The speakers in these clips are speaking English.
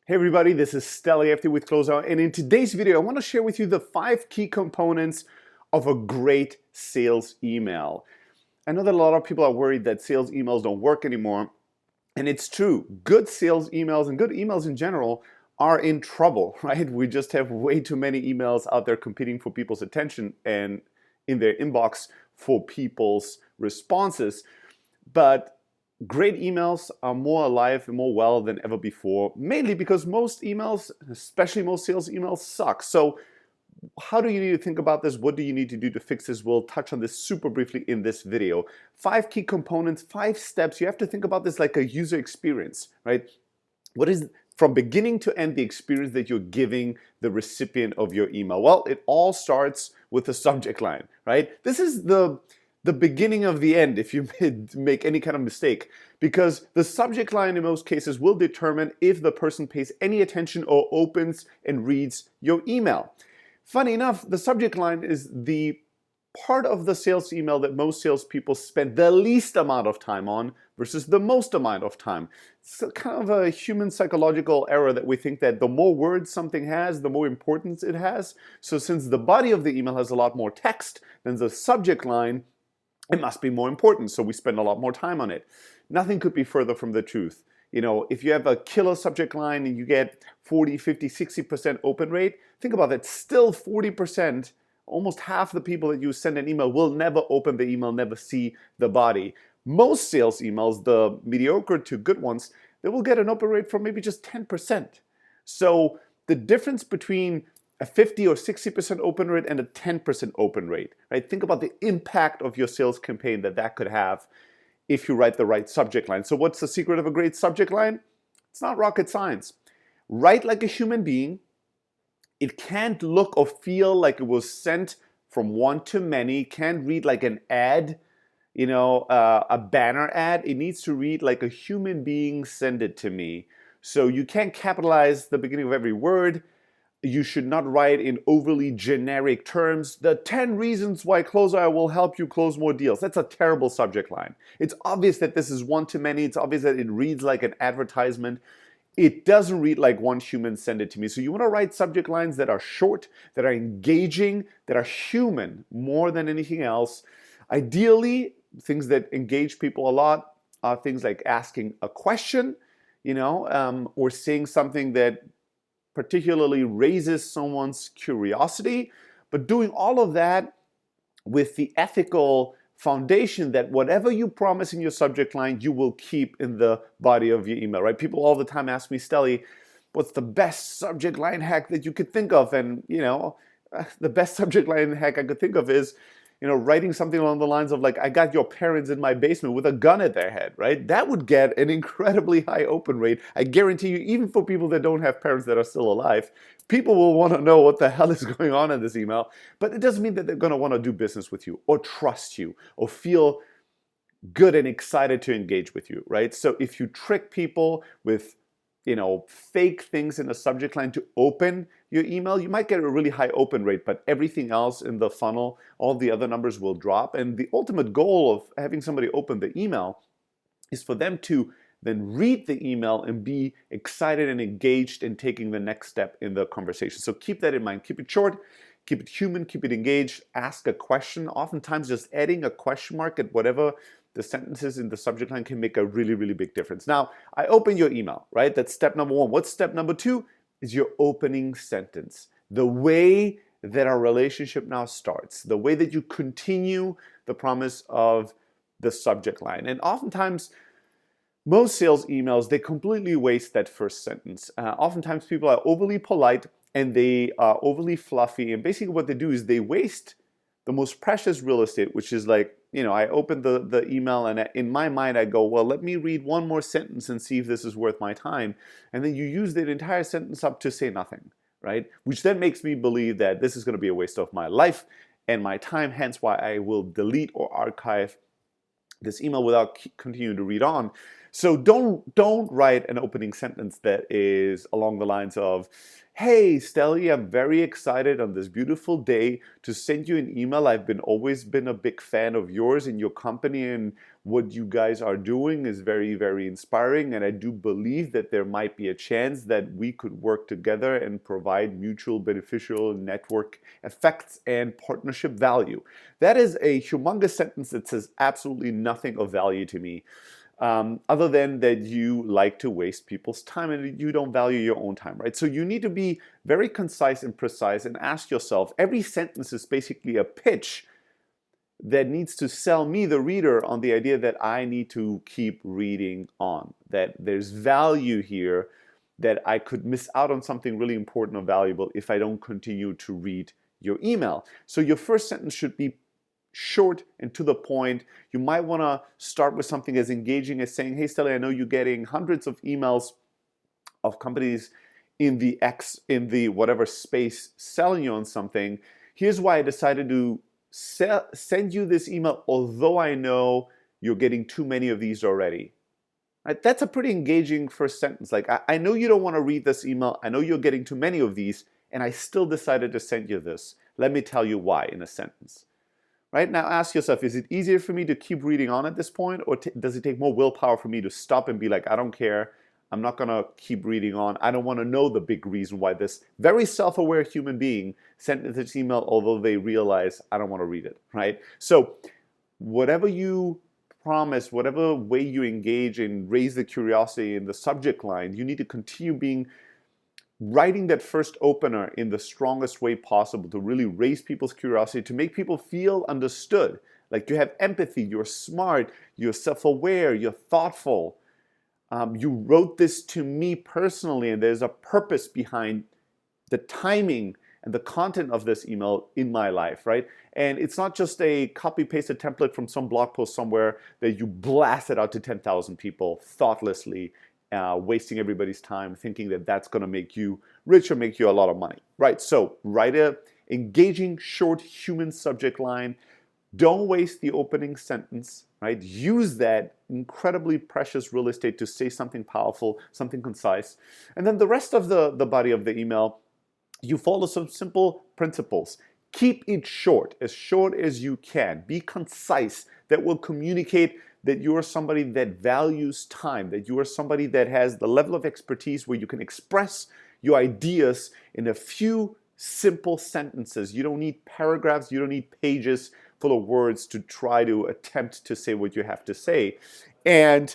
Hey everybody, this is Steli FT with Closeout, and in today's video I want to share with you the 5 key components of a great sales email. I know that a lot of people are worried that sales emails don't work anymore, and it's true. Good sales emails and good emails in general are in trouble, right? We just have way too many emails out there competing for people's attention and in their inbox for people's responses. But great emails are more alive and more well than ever before, mainly because most emails, especially most sales emails, suck. So how do you need to think about this? What do you need to do to fix this? We'll touch on this super briefly in this video. 5 key components, 5 steps. You have to think about this like a user experience, right? What is from beginning to end the experience that you're giving the recipient of your email? Well, it all starts with the subject line, right? This is the beginning of the end if you make any kind of mistake, because the subject line in most cases will determine if the person pays any attention or opens and reads your email. Funny enough, the subject line is the part of the sales email that most salespeople spend the least amount of time on versus the most amount of time. It's kind of a human psychological error that we think that the more words something has, the more importance it has. So since the body of the email has a lot more text than the subject line, it must be more important, so we spend a lot more time on it. Nothing could be further from the truth. You know, if you have a killer subject line and you get 40, 50, 60% open rate, think about that. Still 40%, almost half the people that you send an email will never open the email, never see the body. Most sales emails, the mediocre to good ones, they will get an open rate from maybe just 10%. So the difference between a 50 or 60% open rate and a 10% open rate, right? Think about the impact of your sales campaign that could have if you write the right subject line. So what's the secret of a great subject line? It's not rocket science. Write like a human being. It can't look or feel like it was sent from one to many. It can't read like an ad, a banner ad. It needs to read like a human being send it to me. So you can't capitalize the beginning of every word. You should not write in overly generic terms. The 10 reasons why Closeout will help you close more deals. That's a terrible subject line. It's obvious that this is one to many. It's obvious that it reads like an advertisement. It doesn't read like one human send it to me. So you want to write subject lines that are short, that are engaging, that are human more than anything else. Ideally, things that engage people a lot are things like asking a question, or saying something that particularly raises someone's curiosity, but doing all of that with the ethical foundation that whatever you promise in your subject line, you will keep in the body of your email, right? People all the time ask me, Steli, what's the best subject line hack that you could think of? And, the best subject line hack I could think of is, writing something along the lines of like, I got your parents in my basement with a gun at their head, right? That would get an incredibly high open rate. I guarantee you, even for people that don't have parents that are still alive, people will want to know what the hell is going on in this email. But it doesn't mean that they're going to want to do business with you or trust you or feel good and excited to engage with you, right? So if you trick people with fake things in the subject line to open your email, you might get a really high open rate, but everything else in the funnel, all the other numbers will drop. And the ultimate goal of having somebody open the email is for them to then read the email and be excited and engaged in taking the next step in the conversation. So keep that in mind. Keep it short, keep it human, keep it engaged, ask a question. Oftentimes just adding a question mark at whatever the sentences in the subject line can make a really, really big difference. Now, I open your email, right? That's step number 1. What's step number 2? Is your opening sentence. The way that our relationship now starts, the way that you continue the promise of the subject line. And oftentimes, most sales emails, they completely waste that first sentence. Oftentimes, people are overly polite and they are overly fluffy. And basically what they do is they waste the most precious real estate, which is like, I open the email and in my mind I go, well, let me read one more sentence and see if this is worth my time. And then you use that entire sentence up to say nothing, right? Which then makes me believe that this is going to be a waste of my life and my time, hence why I will delete or archive this email without continuing to read on. So don't write an opening sentence that is along the lines of, hey, Steli, I'm very excited on this beautiful day to send you an email. I've always been a big fan of yours and your company and What you guys are doing is very, very inspiring, and I do believe that there might be a chance that we could work together and provide mutual beneficial network effects and partnership value. That is a humongous sentence that says absolutely nothing of value to me. Other than that you like to waste people's time and you don't value your own time, right? So you need to be very concise and precise and ask yourself, every sentence is basically a pitch that needs to sell me, the reader, on the idea that I need to keep reading on, that there's value here, that I could miss out on something really important or valuable if I don't continue to read your email. So your first sentence should be short and to the point. You might want to start with something as engaging as saying, hey Stella, I know you're getting hundreds of emails of companies in the whatever space selling you on something. Here's why I decided to send you this email, although I know you're getting too many of these already. Right? That's a pretty engaging first sentence. Like, I know you don't want to read this email. I know you're getting too many of these, and I still decided to send you this. Let me tell you why in a sentence. Right? Now ask yourself, is it easier for me to keep reading on at this point, or does it take more willpower for me to stop and be like, I don't care. I'm not going to keep reading on. I don't want to know the big reason why this very self-aware human being sent this email, although they realize I don't want to read it, right? So whatever you promise, whatever way you engage and raise the curiosity in the subject line, you need to continue writing that first opener in the strongest way possible to really raise people's curiosity, to make people feel understood. Like you have empathy, you're smart, you're self-aware, you're thoughtful. You wrote this to me personally, and there's a purpose behind the timing and the content of this email in my life, right? And it's not just a copy-pasted template from some blog post somewhere that you blasted out to 10,000 people thoughtlessly, wasting everybody's time, thinking that that's going to make you rich or make you a lot of money, right? So write a engaging, short, human subject line. Don't waste the opening sentence, right? Use that incredibly precious real estate to say something powerful, something concise. And then the rest of the body of the email, you follow some simple principles. Keep it short as you can. Be concise. That will communicate that you are somebody that values time, that you are somebody that has the level of expertise where you can express your ideas in a few simple sentences. You don't need paragraphs, you don't need pages full of words to try to attempt to say what you have to say. And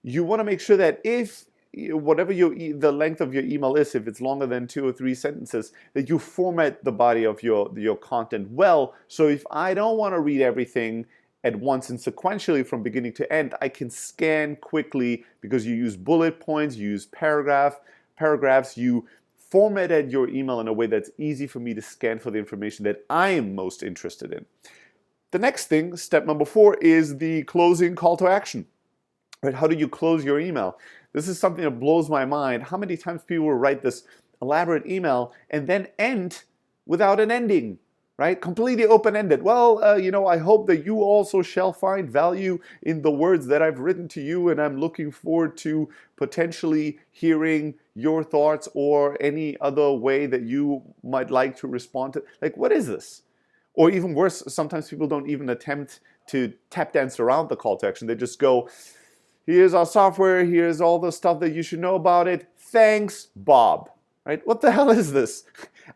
you want to make sure that if whatever the length of your email is, if it's longer than 2 or 3 sentences, that you format the body of your content well. So if I don't want to read everything at once and sequentially from beginning to end, I can scan quickly because you use bullet points, you use paragraphs, you formatted your email in a way that's easy for me to scan for the information that I am most interested in. The next thing, step number 4, is the closing call to action. Right? How do you close your email? This is something that blows my mind. How many times people will write this elaborate email and then end without an ending, right? Completely open-ended. Well, I hope that you also shall find value in the words that I've written to you, and I'm looking forward to potentially hearing your thoughts or any other way that you might like to respond to. Like, what is this? Or even worse, sometimes people don't even attempt to tap dance around the call to action. They just go, here's our software, here's all the stuff that you should know about it. Thanks, Bob. Right? What the hell is this?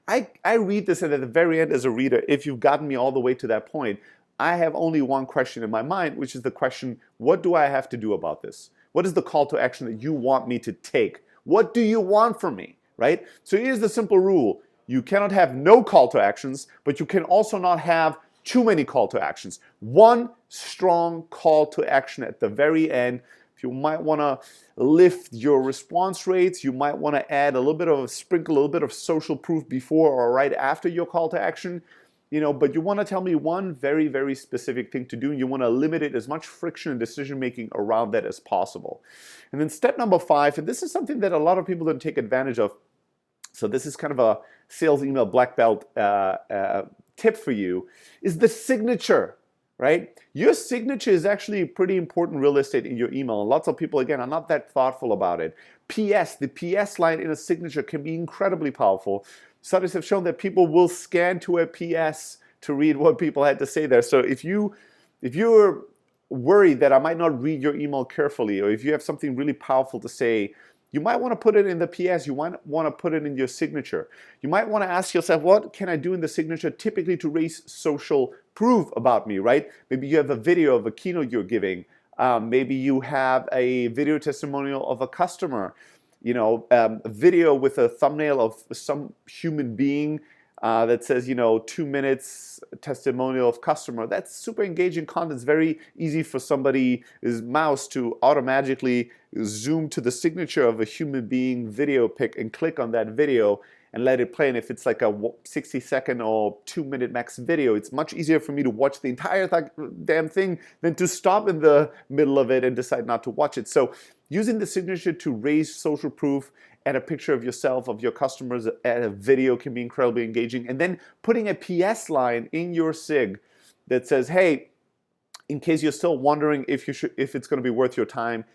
I read this, and at the very end as a reader, if you've gotten me all the way to that point, I have only one question in my mind, which is the question, what do I have to do about this? What is the call to action that you want me to take? What do you want from me? Right? So here's the simple rule. You cannot have no call to actions, but you can also not have too many call to actions. One strong call to action at the very end. You might want to lift your response rates. You might want to add a little bit of sprinkle, a little bit of social proof before or right after your call to action. But you want to tell me one very, very specific thing to do, and you want to limit as much friction and decision making around that as possible. And then step number 5, and this is something that a lot of people don't take advantage of. So this is kind of a sales email black belt tip for you, is the signature. Right? Your signature is actually pretty important real estate in your email. And lots of people, again, are not that thoughtful about it. PS, the PS line in a signature can be incredibly powerful. Studies have shown that people will scan to a PS to read what people had to say there. So if you're worried that I might not read your email carefully, or if you have something really powerful to say, you might want to put it in the PS, you might want to put it in your signature. You might want to ask yourself, what can I do in the signature typically to raise social proof about me, right? Maybe you have a video of a keynote you're giving. Maybe you have a video testimonial of a customer, a video with a thumbnail of some human being that says, 2 minutes testimonial of customer. That's super engaging content. It's very easy for somebody's mouse to automatically zoom to the signature of a human being video pic and click on that video and let it play. And if it's like a 60-second or 2-minute max video, it's much easier for me to watch the entire damn thing than to stop in the middle of it and decide not to watch it. So using the signature to raise social proof, add a picture of yourself, of your customers, add a video can be incredibly engaging. And then putting a PS line in your sig that says, hey, in case you're still wondering if it's going to be worth your time,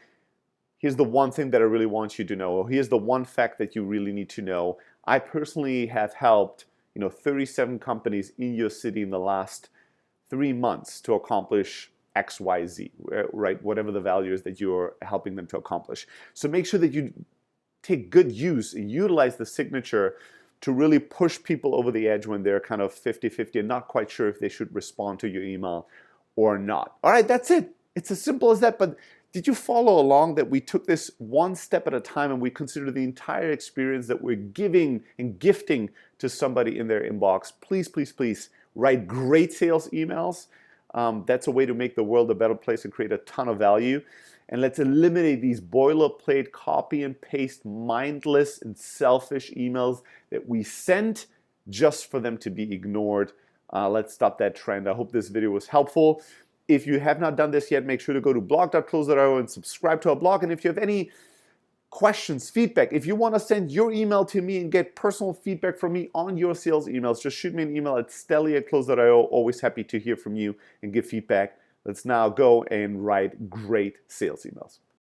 here's the one thing that I really want you to know, or here's the one fact that you really need to know. I personally have helped 37 companies in your city in the last 3 months to accomplish XYZ, right? Whatever the value is that you're helping them to accomplish. So make sure that you take good use and utilize the signature to really push people over the edge when they're kind of 50-50 and not quite sure if they should respond to your email or not. All right, that's it. It's as simple as that. But did you follow along that we took this one step at a time and we consider the entire experience that we're giving and gifting to somebody in their inbox? Please, please, please write great sales emails. That's a way to make the world a better place and create a ton of value. And let's eliminate these boilerplate, copy and paste, mindless and selfish emails that we send just for them to be ignored. Let's stop that trend. I hope this video was helpful. If you have not done this yet, make sure to go to blog.close.io and subscribe to our blog. And if you have any questions, feedback, if you want to send your email to me and get personal feedback from me on your sales emails, just shoot me an email at stelly@close.io. Always happy to hear from you and give feedback. Let's now go and write great sales emails.